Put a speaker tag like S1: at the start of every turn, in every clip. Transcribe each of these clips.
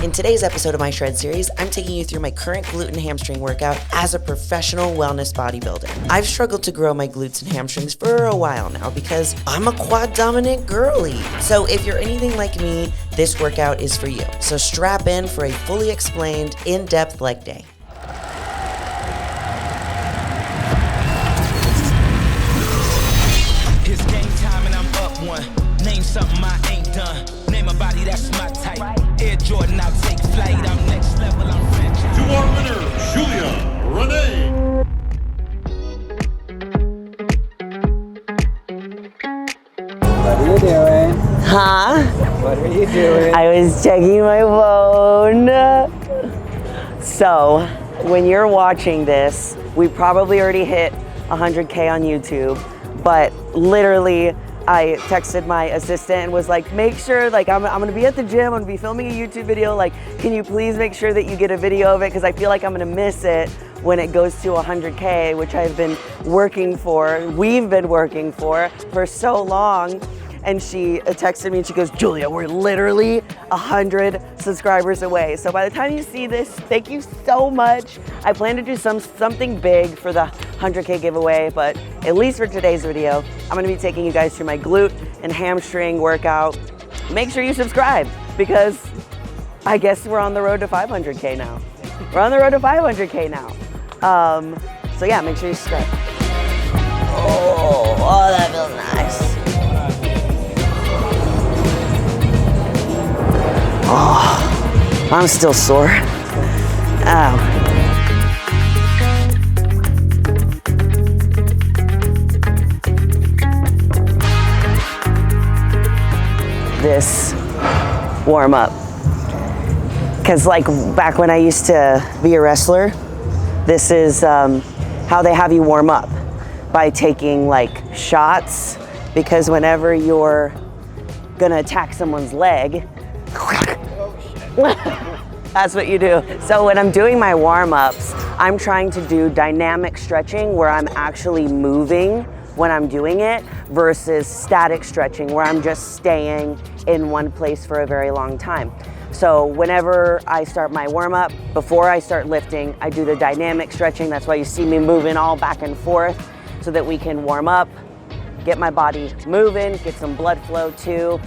S1: In today's episode of my Shred series, I'm taking you through my current glute and hamstring workout as a professional wellness bodybuilder. I've struggled to grow my glutes and hamstrings for a while now because I'm a quad dominant girly. So if you're anything like me, this workout is for you. So strap in for a fully explained, in-depth leg day.
S2: It's game time and I'm up one. Name something I ain't done. Name a body that's my type. Air Jordan, I'll take flight. I'm next level, I'm franchise.
S3: To our winner, Julia Rene.
S4: What are you doing?
S1: Huh?
S4: What are you doing?
S1: I was checking my phone. So, when you're watching this, we probably already hit 100K on YouTube, but literally, I texted my assistant and was like, make sure, like, I'm gonna be at the gym, I'm gonna be filming a YouTube video, like, can you please make sure that you get a video of it, because I feel like I'm gonna miss it when it goes to 100K, which I've been working for, we've been working for so long. And she texted me and she goes, Julia, we're literally 100 subscribers away. So by the time you see this, thank you so much. I plan to do something big for the 100K giveaway, but at least for today's video, I'm gonna be taking you guys through my glute and hamstring workout. Make sure you subscribe because I guess we're on the road to 500K now. We're on the road to 500K now. So yeah, make sure you subscribe. Oh, that feels nice. Oh, I'm still sore. Ow. This warm up. Because like back when I used to be a wrestler, this is how they have you warm up, by taking like shots, because whenever you're gonna attack someone's leg, that's what you do. So when I'm doing my warm-ups, I'm trying to do dynamic stretching where I'm actually moving when I'm doing it versus static stretching where I'm just staying in one place for a very long time. So whenever I start my warm-up, before I start lifting, I do the dynamic stretching. That's why you see me moving all back and forth so that we can warm up, get my body moving, get some blood flow too.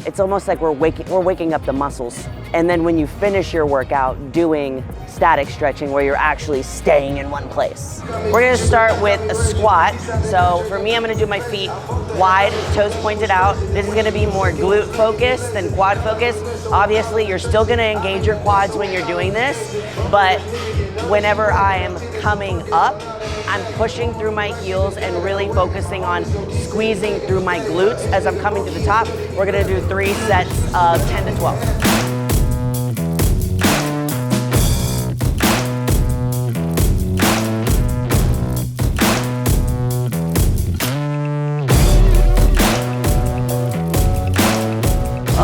S1: It's almost like we're waking up the muscles. And then when you finish your workout, doing static stretching where you're actually staying in one place. We're gonna start with a squat. So for me, I'm gonna do my feet wide, toes pointed out. This is gonna be more glute focused than quad focused. Obviously, you're still gonna engage your quads when you're doing this, but whenever I am coming up, I'm pushing through my heels and really focusing on squeezing through my glutes as I'm coming to the top. We're gonna do 3 sets of 10 to 12.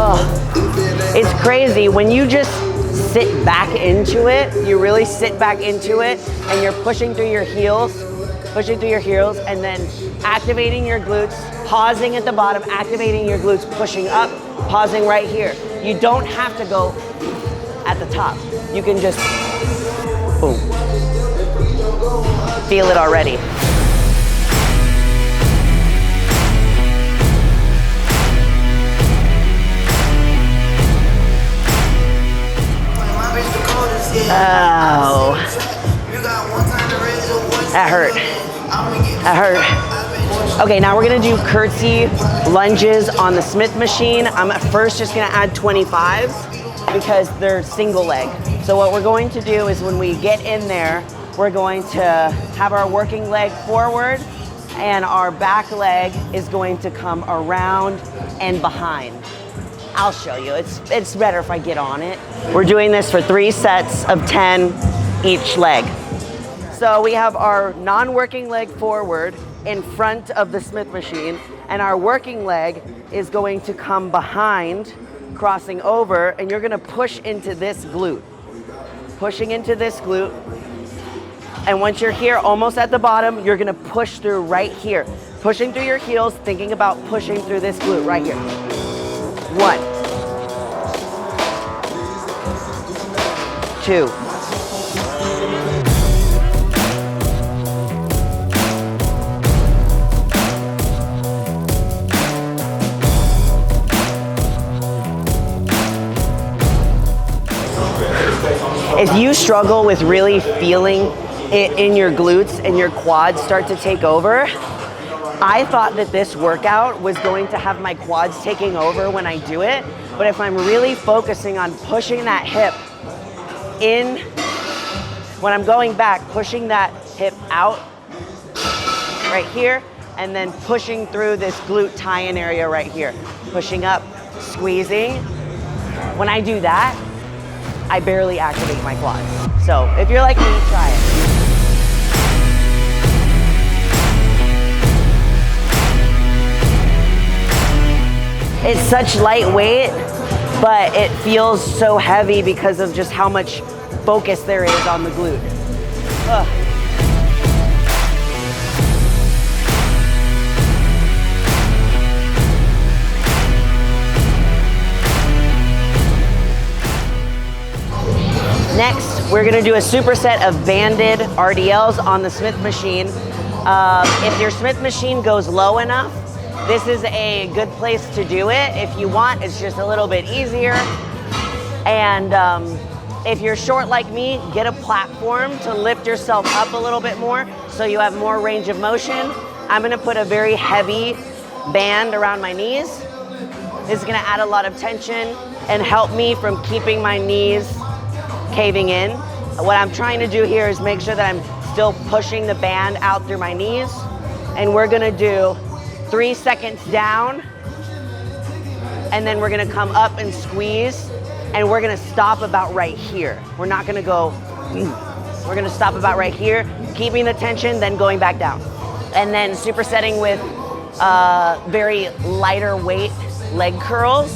S1: Oh, it's crazy when you just sit back into it, you really sit back into it, and you're pushing through your heels, and then activating your glutes, pausing at the bottom, activating your glutes, pushing up, pausing right here. You don't have to go at the top. You can just, boom. Feel it already. Oh, that hurt. That hurt. Okay, now we're gonna do curtsy lunges on the Smith machine. I'm at first just gonna add 25 because they're single leg. So what we're going to do is when we get in there, we're going to have our working leg forward and our back leg is going to come around and behind. I'll show you. It's better if I get on it. We're doing this for 3 sets of 10 each leg. So we have our non-working leg forward in front of the Smith machine, and our working leg is going to come behind, crossing over, and you're gonna push into this glute. Pushing into this glute. And once you're here, almost at the bottom, you're gonna push through right here. Pushing through your heels, thinking about pushing through this glute right here. 1, 2. If you struggle with really feeling it in your glutes and your quads start to take over, I thought that this workout was going to have my quads taking over when I do it, but if I'm really focusing on pushing that hip in, when I'm going back, pushing that hip out right here, and then pushing through this glute tie-in area right here. Pushing up, squeezing. When I do that, I barely activate my quads. So if you're like me, try it. It's such lightweight, but it feels so heavy because of just how much focus there is on the glute. Ugh. Next, we're gonna do a superset of banded RDLs on the Smith machine. If your Smith machine goes low enough, this is a good place to do it. If you want, it's just a little bit easier. And if you're short like me, get a platform to lift yourself up a little bit more so you have more range of motion. I'm gonna put a very heavy band around my knees. This is gonna add a lot of tension and help me from keeping my knees caving in. What I'm trying to do here is make sure that I'm still pushing the band out through my knees. And we're gonna do 3 seconds down, and then we're gonna come up and squeeze, and we're gonna stop about right here. We're not gonna go, we're gonna stop about right here, keeping the tension, then going back down. And then supersetting with very lighter weight leg curls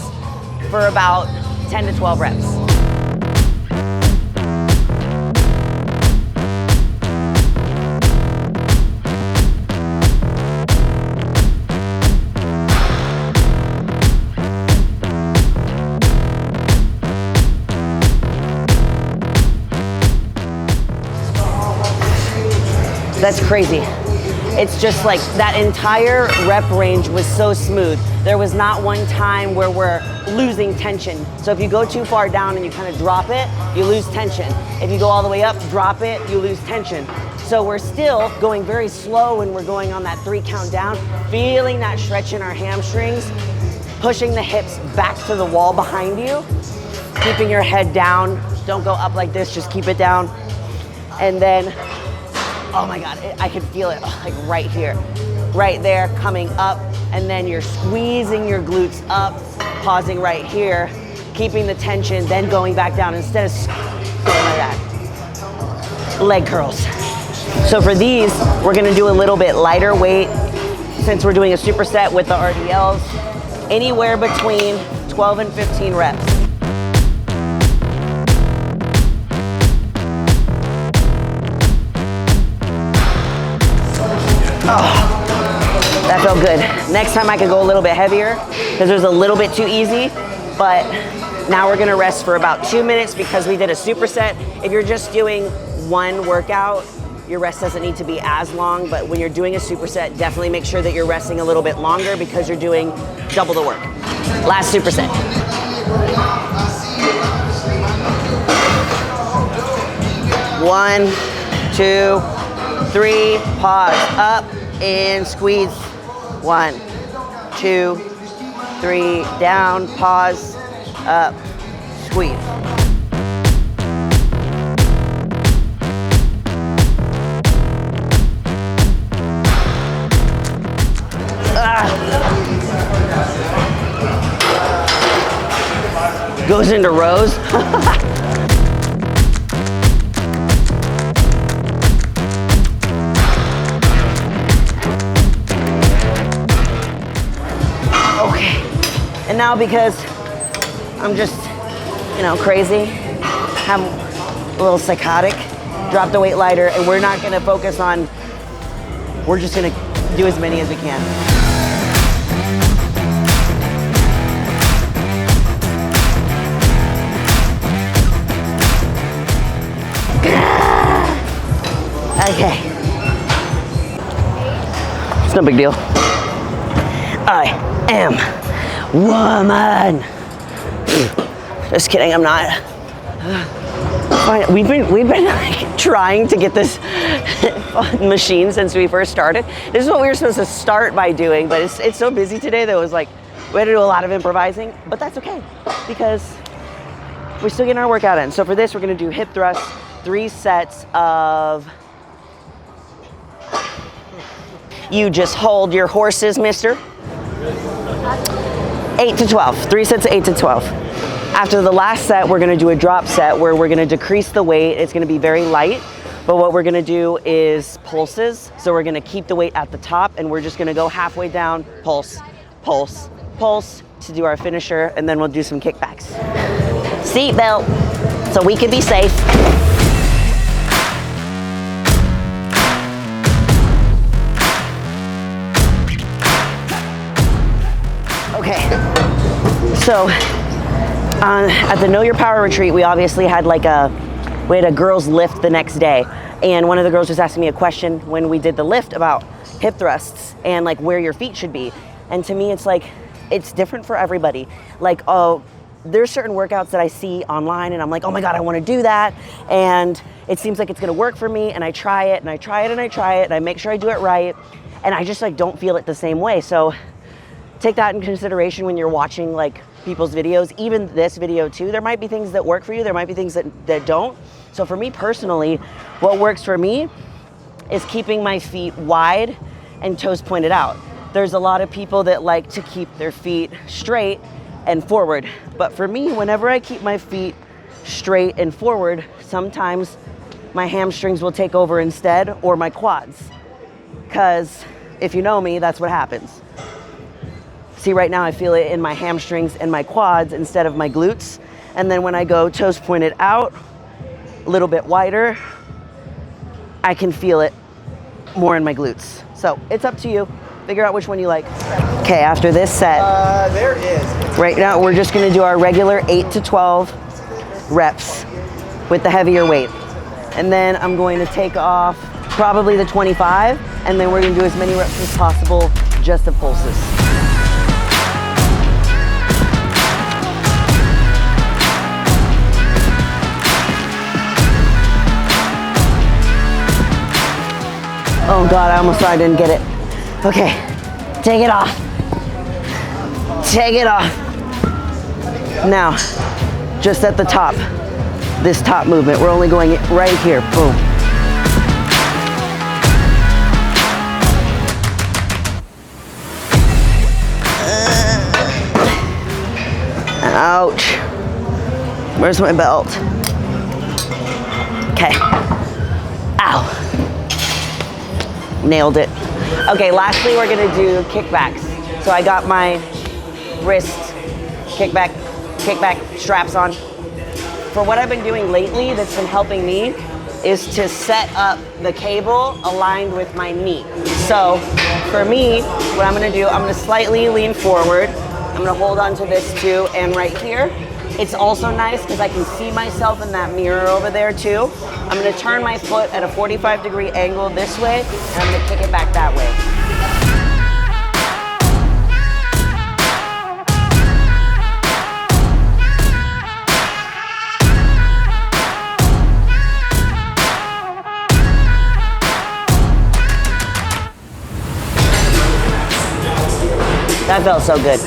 S1: for about 10 to 12 reps. That's crazy. It's just like that entire rep range was so smooth. There was not one time where we're losing tension. So if you go too far down and you kind of drop it, you lose tension. If you go all the way up, drop it, you lose tension. So we're still going very slow when we're going on that 3 count down, feeling that stretch in our hamstrings, pushing the hips back to the wall behind you, keeping your head down. Don't go up like this, just keep it down. And then, oh my God, I can feel it like right here, right there, coming up, and then you're squeezing your glutes up, pausing right here, keeping the tension, then going back down instead of going like that. Leg curls. So for these, we're gonna do a little bit lighter weight since we're doing a superset with the RDLs, anywhere between 12 and 15 reps. Oh, that felt good. Next time I could go a little bit heavier because it was a little bit too easy, but now we're gonna rest for about 2 minutes because we did a superset. If you're just doing one workout, your rest doesn't need to be as long, but when you're doing a superset, definitely make sure that you're resting a little bit longer because you're doing double the work. Last superset. One, 2, 3, pause, up and squeeze. 1, 2, 3, down, pause, up, squeeze. Goes into rows. Okay, and now because I'm just, crazy, I'm a little psychotic, drop the weight lighter, and we're not gonna focus on, we're just gonna do as many as we can. Okay. It's no big deal. I am woman. Just kidding, I'm not. Fine. We've been like trying to get this machine since we first started. This is what we were supposed to start by doing, but it's so busy today that it was like we had to do a lot of improvising, but that's okay because we're still getting our workout in. So for this, we're gonna do hip thrusts, 3 sets of, you just hold your horses, mister. 8 to 12, 3 sets of 8 to 12. After the last set, we're gonna do a drop set where we're gonna decrease the weight. It's gonna be very light, but what we're gonna do is pulses. So we're gonna keep the weight at the top and we're just gonna go halfway down, pulse, pulse, pulse to do our finisher, and then we'll do some kickbacks. Seat belt, so we can be safe. Okay, so at the Know Your Power retreat, we obviously had we had a girls lift the next day, and one of the girls was asking me a question when we did the lift about hip thrusts and like where your feet should be. And to me, it's like, it's different for everybody. Like, oh, there's certain workouts that I see online and I'm like, oh my God, I want to do that. And it seems like it's going to work for me. And I try it and I try it and I try it and I make sure I do it right. And I just like don't feel it the same way. So take that in consideration when you're watching like people's videos, even this video too. There might be things that work for you. There might be things that don't. So for me personally, what works for me is keeping my feet wide and toes pointed out. There's a lot of people that like to keep their feet straight and forward. But for me, whenever I keep my feet straight and forward, sometimes my hamstrings will take over instead, or my quads. Because if you know me, that's what happens. See, right now I feel it in my hamstrings and my quads instead of my glutes. And then when I go toes pointed out, a little bit wider, I can feel it more in my glutes. So it's up to you. Figure out which one you like. Okay, after this set,
S4: There is.
S1: right now we're just gonna do our regular 8 to 12 reps with the heavier weight. And then I'm going to take off probably the 25, and then we're gonna do as many reps as possible just of pulses. Oh God, I almost thought I didn't get it. Okay, take it off. Take it off. Now, just at the top, this top movement, we're only going right here, boom. Ouch. Where's my belt? Okay. Ow. Nailed it. Okay, lastly, we're gonna do kickbacks. So I got my wrist kickback straps on. For what I've been doing lately that's been helping me is to set up the cable aligned with my knee. So for me, what I'm gonna do, I'm gonna slightly lean forward. I'm gonna hold on to this too, and right here. It's also nice because I can see myself in that mirror over there too. I'm gonna turn my foot at a 45-degree angle this way, and I'm gonna kick it back that way. That felt so good.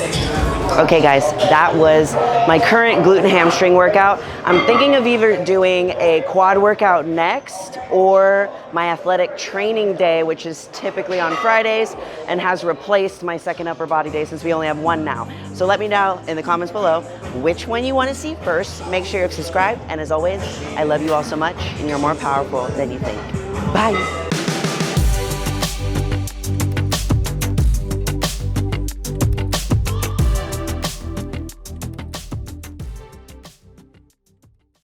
S1: Okay guys, that was my current glute and hamstring workout. I'm thinking of either doing a quad workout next or my athletic training day, which is typically on Fridays and has replaced my second upper body day since we only have one now. So let me know in the comments below which one you want to see first. Make sure you're subscribed, and as always, I love you all so much and you're more powerful than you think. Bye.